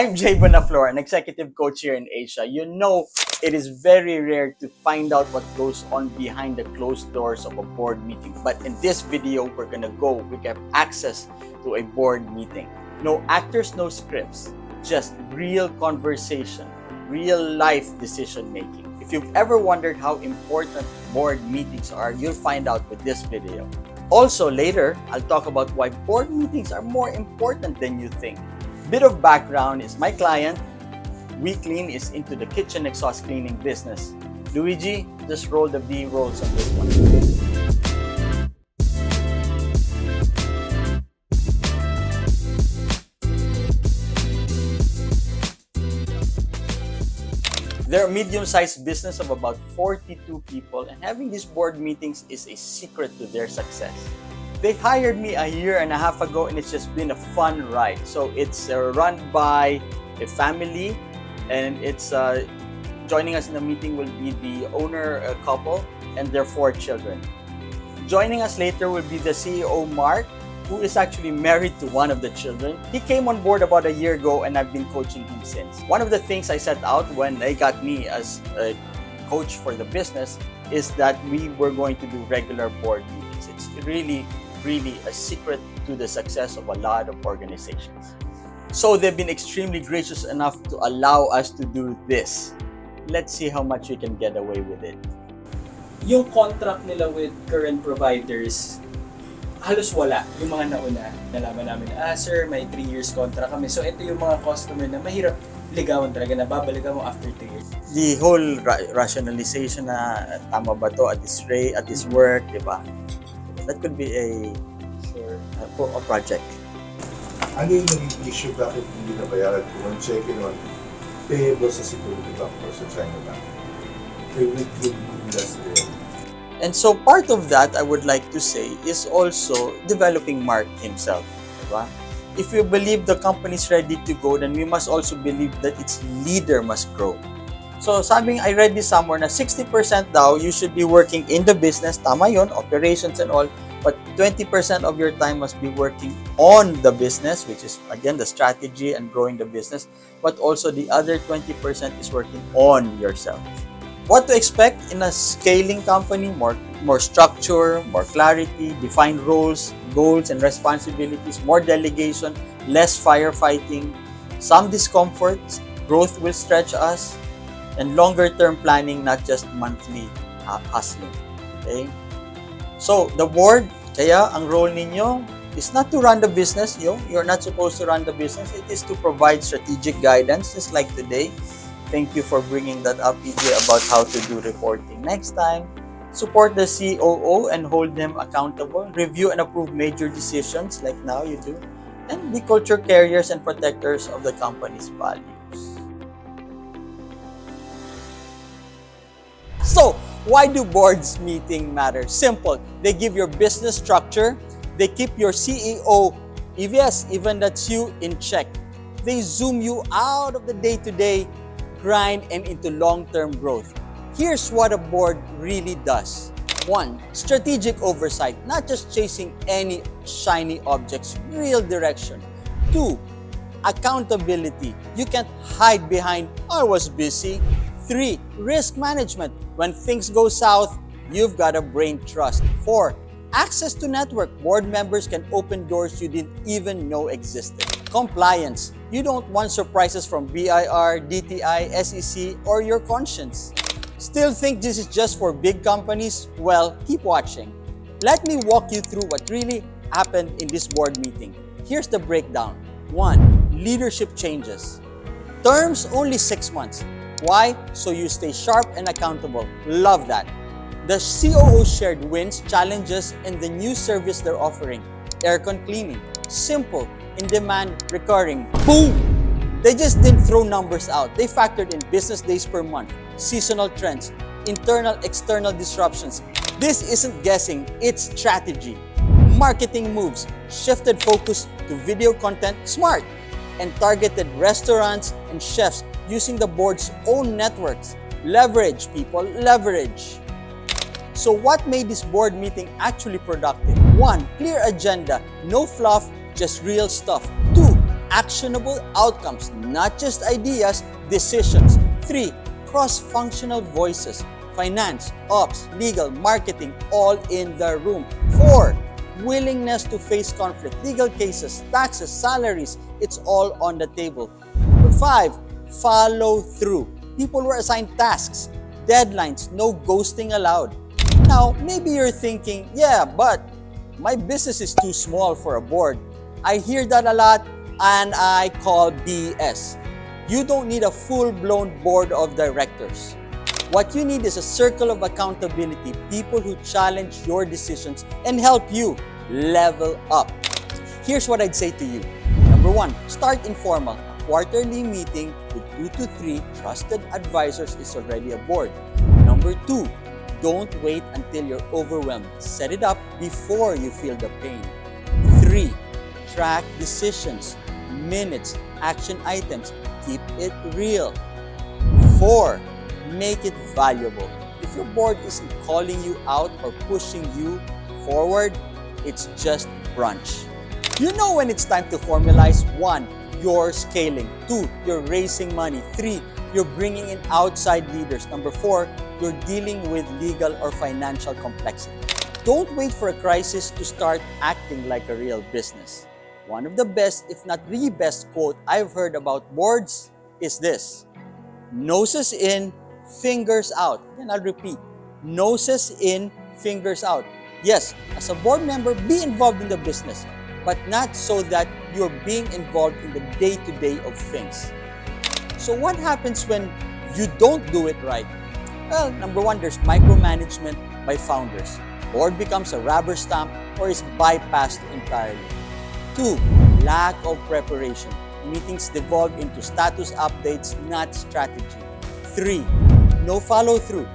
I'm Jay Bonaflor, an executive coach here in Asia. You know, it is very rare to find out what goes on behind the closed doors of a board meeting. But in this video, we have access to a board meeting. No actors, no scripts, just real conversation, real life decision making. If you've ever wondered how important board meetings are, you'll find out with this video. Also, later, I'll talk about why board meetings are more important than you think. Bit of background is my client, WeClean, is into the kitchen exhaust cleaning business. Luigi, just roll the B-rolls on this one. They're a medium-sized business of about 42 people, and having these board meetings is a secret to their success. They hired me a year and a half ago, and it's just been a fun ride. So it's run by a family, and it's joining us in the meeting will be the owner couple and their 4 children. Joining us later will be the CEO, Mark, who is actually married to one of the children. He came on board about a year ago, and I've been coaching him since. One of the things I set out when they got me as a coach for the business is that we were going to do regular board meetings. It's really a secret to the success of a lot of organizations. So they've been extremely gracious enough to allow us to do this. Let's see how much we can get away with it. Yung contract nila with current providers, halos wala. Yung mga nauna, nalaman namin na, sir, may 3 years contract kami. So ito yung mga customer na mahirap ligawan talaga, na babalikan mo after 2 years. The whole rationalization na tama ba to at this rate, at this work, di ba? That could be a project. Ano yung naging issue, bakit hindi nabayaran kung check-in on payable sa security bank or sa China bank? And so part of that, I would like to say, is also developing Mark himself. Diba? If you believe the company is ready to go, then we must also believe that its leader must grow. So I read this somewhere na 60% daw you should be working in the business, tama yun, operations and all, but 20% of your time must be working on the business, which is again the strategy and growing the business, but also the other 20% is working on yourself. What to expect in a scaling company? More structure, more clarity, defined roles, goals and responsibilities, more delegation, less firefighting, some discomforts, growth will stretch us, and longer-term planning, not just monthly hustling. Okay? So, the board, kaya ang role ninyo is not to run the business. You're not supposed to run the business. It is to provide strategic guidance, just like today. Thank you for bringing that up, EJ, about how to do reporting. Next time, support the COO and hold them accountable. Review and approve major decisions, like now you do. And be culture carriers and protectors of the company's values. So, why do boards meeting matter? Simple. They give your business structure. They keep your CEO, EVS, even that's you, in check. They zoom you out of the day-to-day grind and into long-term growth. Here's what a board really does. 1. Strategic oversight, not just chasing any shiny objects, real direction. 2. Accountability. You can't hide behind, I was busy. 3. Risk management. When things go south, you've got a brain trust. 4. Access to network. Board members can open doors you didn't even know existed. Compliance. You don't want surprises from BIR, DTI, SEC, or your conscience. Still think this is just for big companies? Well, keep watching. Let me walk you through what really happened in this board meeting. Here's the breakdown. 1. Leadership changes. Terms only 6 months. Why? So you stay sharp and accountable. Love that. The COO shared wins, challenges, and the new service they're offering. Aircon cleaning. Simple, in demand, recurring. Boom! They just didn't throw numbers out. They factored in business days per month, seasonal trends, internal, external disruptions. This isn't guessing, it's strategy. Marketing moves, shifted focus to video content, smart, and targeted restaurants and chefs using the board's own networks. Leverage, people, leverage. So what made this board meeting actually productive? 1. Clear agenda, no fluff, just real stuff. 2. actionable outcomes, not just ideas, decisions. 3. Cross-functional voices, finance, ops, legal, marketing, all in the room. 4. Willingness to face conflict, legal cases, taxes, salaries, it's all on the table. Number 5, follow through. People were assigned tasks, deadlines, no ghosting allowed. Now, maybe you're thinking, yeah, but my business is too small for a board. I hear that a lot and I call BS. You don't need a full-blown board of directors. What you need is a circle of accountability, people who challenge your decisions and help you level up. Here's what I'd say to you. Number 1, start informal. A quarterly meeting with 2 to 3 trusted advisors is already a board. Number 2, don't wait until you're overwhelmed. Set it up before you feel the pain. 3, track decisions, minutes, action items. Keep it real. 4, make it valuable. If your board isn't calling you out or pushing you forward, it's just brunch. You know when it's time to formalize. 1, you're scaling. 2, you're raising money. 3, you're bringing in outside leaders. Number 4, you're dealing with legal or financial complexity. Don't wait for a crisis to start acting like a real business. One of the best, if not the best quote I've heard about boards is this: noses in, fingers out. And I'll repeat, noses in, fingers out. Yes, as a board member, be involved in the business, but not so that you're being involved in the day-to-day of things. So what happens when you don't do it right? Well, number 1, there's micromanagement by founders. Board becomes a rubber stamp or is bypassed entirely. 2, lack of preparation. Meetings devolve into status updates, not strategy. 3, no follow-through.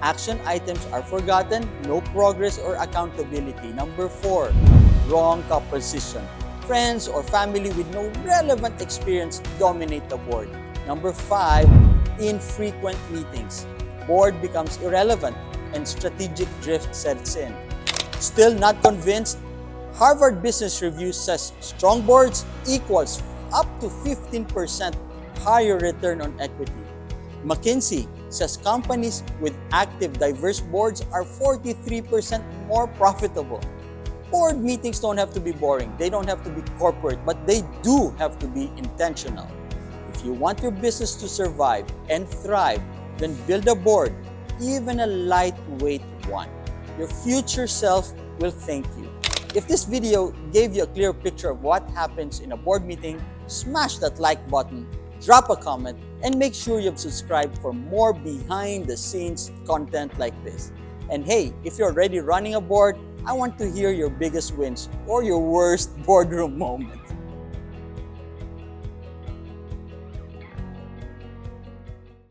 Action items are forgotten, no progress or accountability. Number 4, wrong composition. Friends or family with no relevant experience dominate the board. Number 5, infrequent meetings. Board becomes irrelevant and strategic drift sets in. Still not convinced? Harvard Business Review says strong boards equals up to 15% higher return on equity. McKinsey says companies with active, diverse boards are 43% more profitable. Board meetings don't have to be boring, they don't have to be corporate, but they do have to be intentional. If you want your business to survive and thrive, then build a board, even a lightweight one. Your future self will thank you. If this video gave you a clear picture of what happens in a board meeting, smash that like button, drop a comment, and make sure you've subscribed for more behind-the-scenes content like this. And hey, if you're already running a board, I want to hear your biggest wins or your worst boardroom moments.